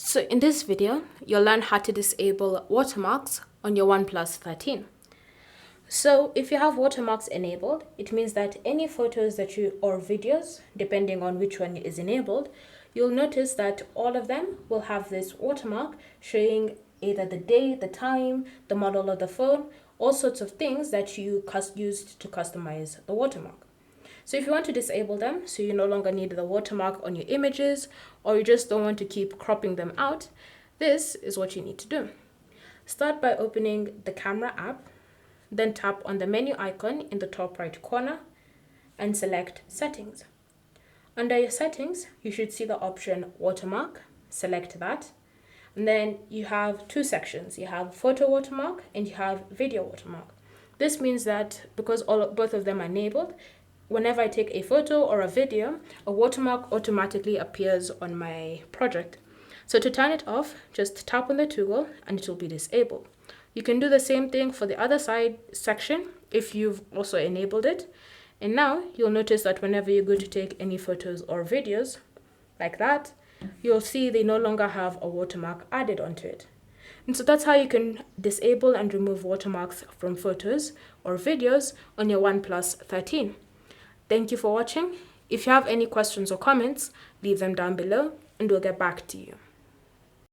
So in this video, you'll learn how to disable watermarks on your OnePlus 13. So if you have watermarks enabled, it means that any photos or videos, depending on which one is enabled, you'll notice that all of them will have this watermark showing either the day, the time, the model of the phone, all sorts of things that you used to customize the watermark. So if you want to disable them, so you no longer need the watermark on your images, or you just don't want to keep cropping them out, this is what you need to do. Start by opening the camera app, then tap on the menu icon in the top right corner and select Settings. Under your settings, you should see the option Watermark. Select that. And then you have two sections. You have Photo Watermark and you have Video Watermark. This means that because both of them are enabled, whenever I take a photo or a video, a watermark automatically appears on my project. So to turn it off, just tap on the toggle and it will be disabled. You can do the same thing for the other side section if you've also enabled it. And now you'll notice that whenever you go to take any photos or videos like that, you'll see they no longer have a watermark added onto it. And so that's how you can disable and remove watermarks from photos or videos on your OnePlus 13. Thank you for watching. If you have any questions or comments, leave them down below and we'll get back to you.